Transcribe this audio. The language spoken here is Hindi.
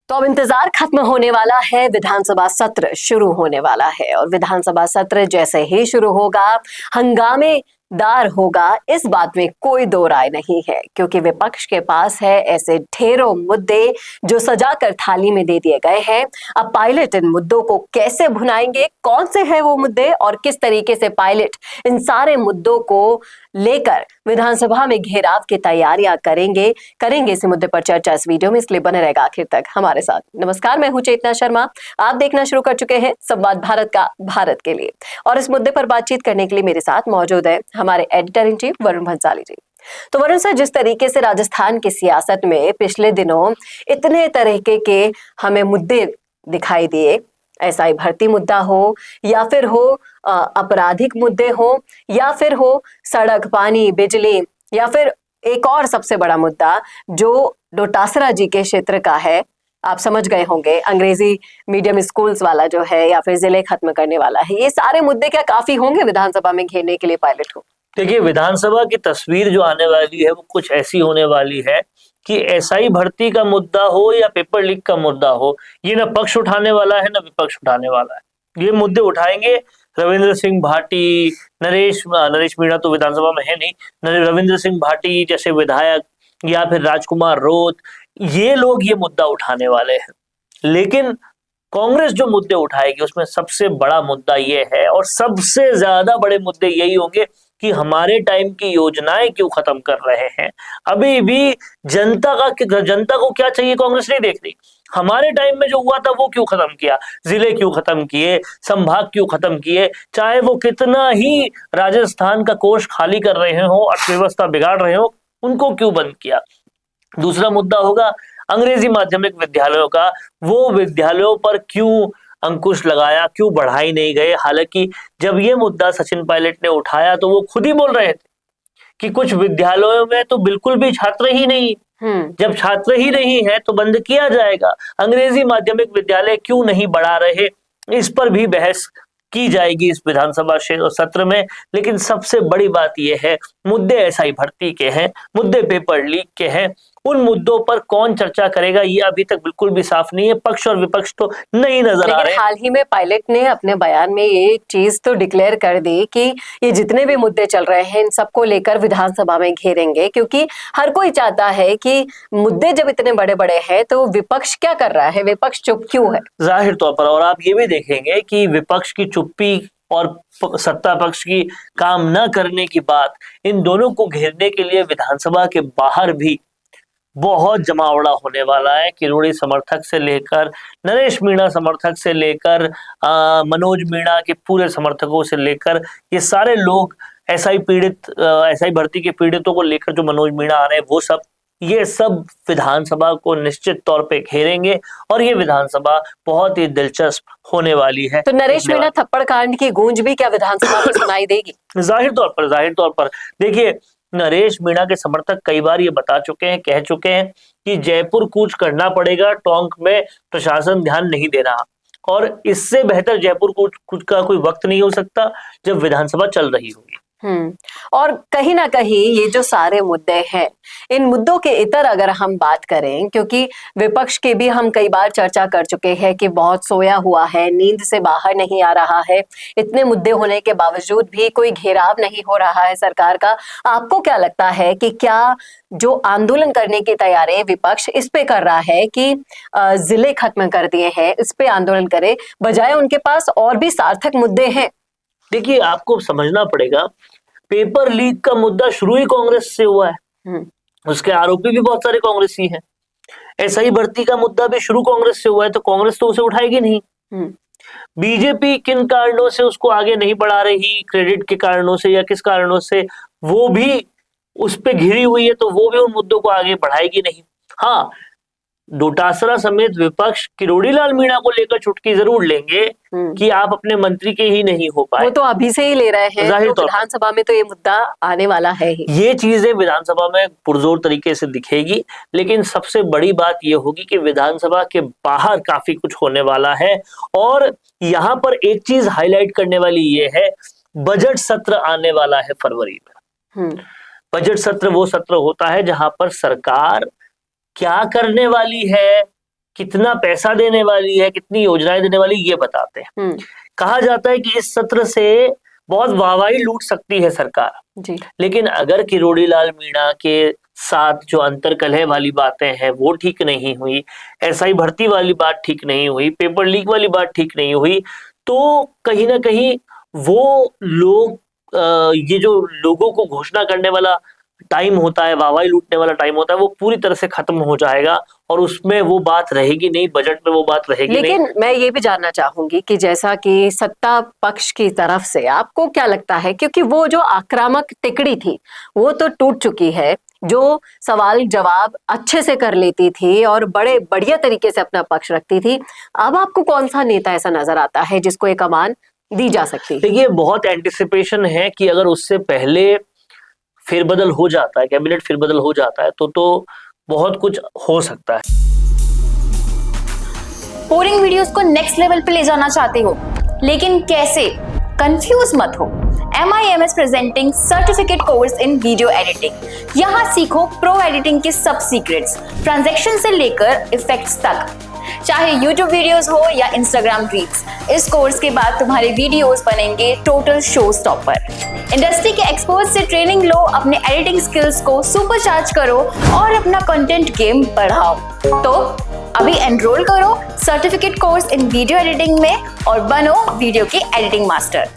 तो अब इंतजार खत्म होने वाला है, विधानसभा सत्र शुरू होने वाला है और विधानसभा सत्र जैसे ही शुरू होगा हंगामेदार होगा, इस बात में कोई दो राय नहीं है, क्योंकि विपक्ष के पास है ऐसे ढेरों मुद्दे जो सजाकर थाली में दे दिए गए हैं। अब पायलट इन मुद्दों को कैसे भुनाएंगे, कौन से हैं वो मुद्दे और किस तरीके से पायलट इन सारे मुद्दों को लेकर विधानसभा में घेराव की तैयारियां करेंगे इस मुद्दे पर चर्चा इस वीडियो में, इसलिए बने रहेगा आखिर तक हमारे साथ। नमस्कार, मैं हूं चेतना शर्मा, आप देखना शुरू कर चुके हैं संवाद भारत का भारत के लिए, और इस मुद्दे पर बातचीत करने के लिए मेरे साथ मौजूद है हमारे editor in chief Varun Bhansali ji. तो वरुण सर, जिस तरीके से राजस्थान की सियासत में पिछले दिनों इतने तरीके के हमें मुद्दे दिखाई दिए, एसआई भर्ती मुद्दा हो या फिर हो आपराधिक मुद्दे हो या फिर हो सड़क, पानी, बिजली, या फिर एक और सबसे बड़ा मुद्दा जो डोटासरा जी के क्षेत्र का है, आप समझ गए होंगे, अंग्रेजी मीडियम स्कूल्स वाला जो है या फिर जिले खत्म करने वाला है। ये सारे मुद्दे क्या काफी होंगे विधानसभा में घेरने के लिए पायलट को? देखिए, विधानसभा की तस्वीर जो आने वाली है वो कुछ ऐसी होने वाली है कि एसआई भर्ती का मुद्दा हो या पेपर लीक का मुद्दा हो, ये ना पक्ष उठाने वाला है ना विपक्ष उठाने वाला है। ये मुद्दे उठाएंगे रविंद्र सिंह भाटी, नरेश मीणा तो विधानसभा में है नहीं, रविंद्र सिंह भाटी जैसे विधायक या फिर राजकुमार रोत, ये लोग ये मुद्दा उठाने वाले हैं। लेकिन कांग्रेस जो मुद्दे उठाएगी उसमें सबसे बड़ा मुद्दा ये है और सबसे ज्यादा बड़े मुद्दे यही होंगे कि हमारे टाइम की योजनाएं क्यों खत्म कर रहे हैं। अभी भी जनता को क्या चाहिए कांग्रेस नहीं देख रही। हमारे टाइम में जो हुआ था वो क्यों खत्म किया, जिले क्यों खत्म किए, संभाग क्यों खत्म किए, चाहे वो कितना ही राजस्थान का कोष खाली कर रहे हो, अर्थव्यवस्था बिगाड़ रहे हो, उनको क्यों बंद किया। दूसरा मुद्दा होगा अंग्रेजी माध्यमिक विद्यालयों का, वो विद्यालयों पर क्यों अंकुश लगाया, क्यों बढ़ाई नहीं गए। हालांकि जब ये मुद्दा सचिन पायलट ने उठाया तो वो खुद ही बोल रहे थे कि कुछ विद्यालयों में तो बिल्कुल भी छात्र ही नहीं, जब छात्र ही नहीं है तो बंद किया जाएगा। अंग्रेजी माध्यमिक विद्यालय क्यों नहीं बढ़ा रहे, इस पर भी बहस की जाएगी इस विधानसभा सत्र में। लेकिन सबसे बड़ी बात यह है, मुद्दे एसआई भर्ती के हैं, मुद्दे पेपर लीक के हैं, उन मुद्दों पर कौन चर्चा करेगा ये अभी तक बिल्कुल भी साफ नहीं है। पक्ष और विपक्ष तो नहीं नजर आ रहे। हाल ही में पायलट ने अपने बयान में ये चीज तो डिक्लेयर कर दी कि ये जितने भी मुद्दे चल रहे हैं इन सबको लेकर विधानसभा में घेरेंगे, क्योंकि हर कोई चाहता है कि मुद्दे जब इतने बड़े बड़े हैं तो विपक्ष क्या कर रहा है, विपक्ष चुप क्यों है जाहिर तौर पर। और आप ये भी देखेंगे कि विपक्ष की चुप्पी और सत्ता पक्ष की काम न करने की बात, इन दोनों को घेरने के लिए विधानसभा के बाहर भी बहुत जमावड़ा होने वाला है। किरोड़ी समर्थक से लेकर नरेश मीणा समर्थक से लेकर मनोज मीणा के पूरे समर्थकों से लेकर ये सारे लोग एसआई भर्ती के पीड़ितों को लेकर जो मनोज मीणा आ रहे हैं, वो सब ये सब विधानसभा को निश्चित तौर पे घेरेंगे और ये विधानसभा बहुत ही दिलचस्प होने वाली है। तो नरेश मीणा थप्पड़ कांड की गूंज भी क्या विधानसभा में सुनाई देगी? जाहिर तौर पर देखिए, नरेश मीणा के समर्थक कई बार ये बता चुके हैं, कह चुके हैं कि जयपुर कूच करना पड़ेगा, टोंक में प्रशासन ध्यान नहीं दे रहा। और इससे बेहतर जयपुर कूच का कोई वक्त नहीं हो सकता जब विधानसभा चल रही होगी। और कहीं ना कहीं ये जो सारे मुद्दे हैं, इन मुद्दों के इतर अगर हम बात करें, क्योंकि विपक्ष की भी हम कई बार चर्चा कर चुके हैं कि बहुत सोया हुआ है, नींद से बाहर नहीं आ रहा है, इतने मुद्दे होने के बावजूद भी कोई घेराव नहीं हो रहा है सरकार का। आपको क्या लगता है कि क्या जो आंदोलन करने की तैयारी विपक्ष इस पे कर रहा है कि जिले खत्म कर दिए हैं, इस पे आंदोलन करे, बजाय उनके पास और भी सार्थक मुद्दे हैं? देखिए, आपको समझना पड़ेगा, पेपर लीक का मुद्दा शुरू ही कांग्रेस से हुआ है, उसके आरोपी भी बहुत सारे कांग्रेसी हैं। एसआई भर्ती का मुद्दा भी शुरू कांग्रेस से हुआ है, तो कांग्रेस तो उसे उठाएगी नहीं। बीजेपी किन कारणों से उसको आगे नहीं बढ़ा रही, क्रेडिट के कारणों से या किस कारणों से, वो भी उस पे घिरी हुई है, तो वो भी उन मुद्दों को आगे बढ़ाएगी नहीं। हाँ, डोटासरा समेत विपक्ष किरोड़ी लाल मीणा को लेकर चुटकी जरूर लेंगे कि आप अपने मंत्री के ही नहीं हो पाए। वो तो अभी से ही ले रहे हैं, तो विधानसभा में तो ये मुद्दा आने वाला है ही। ये चीजें विधानसभा में पुरजोर तरीके से दिखेगी। लेकिन सबसे बड़ी बात ये होगी कि विधानसभा के बाहर काफी कुछ होने वाला है। और यहाँ पर एक चीज हाईलाइट करने वाली ये है, बजट सत्र आने वाला है फरवरी में। बजट सत्र वो सत्र होता है जहां पर सरकार क्या करने वाली है, कितना पैसा देने वाली है, कितनी योजनाएं देने वाली, ये बताते हैं। कहा जाता है कि इस सत्र से बहुत वाहवाही लूट सकती है सरकार जी। लेकिन अगर किरोड़ी लाल मीणा के साथ जो अंतर्कलह वाली बातें हैं वो ठीक नहीं हुई, एसआई भर्ती वाली बात ठीक नहीं हुई, पेपर लीक वाली बात ठीक नहीं हुई, तो कहीं ना कहीं वो लोग ये जो लोगों को घोषणा करने वाला टाइम होता है, वाहवाही लूटने वाला टाइम होता है, वो पूरी तरह से खत्म हो जाएगा और उसमें वो बात रहेगी नहीं, बजट में वो बात रहेगी नहीं। लेकिन मैं ये भी जानना चाहूंगी कि जैसा कि सत्ता पक्ष की तरफ से आपको क्या लगता है, क्योंकि वो जो आक्रामक तिकड़ी थी वो तो टूट चुकी है, जो सवाल जवाब अच्छे से कर लेती थी और बड़े बढ़िया तरीके से अपना पक्ष रखती थी, अब आपको कौन सा नेता ऐसा नजर आता है जिसको एक कमान दी जा सकती है? देखिए, बहुत एंटिसिपेशन है कि अगर उससे पहले फेरबदल हो जाता है, कैबिनेट फेरबदल हो जाता है तो बहुत कुछ हो सकता है। बोरिंग वीडियोस को नेक्स्ट लेवल पे ले जाना चाहते हो, लेकिन कैसे? कंफ्यूज मत हो। MIMS presenting certificate course in video editing. यहाँ सीखो प्रो एडिटिंग के सब सीक्रेट्स, ट्रांजैक्शन से लेकर इफेक्ट्स तक, चाहे YouTube वीडियोस हो या Instagram रील्स। इस कोर्स के बाद तुम्हारे वीडियोस बनेंगे टोटल शो स्टॉपर। इंडस्ट्री के एक्सपर्ट से ट्रेनिंग लो, अपने एडिटिंग स्किल्स को सुपरचार्ज करो और अपना कंटेंट गेम बढ़ाओ। तो अभी एनरोल करो certificate course in video editing में और बनो वीडियो की एडिटिंग मास्टर।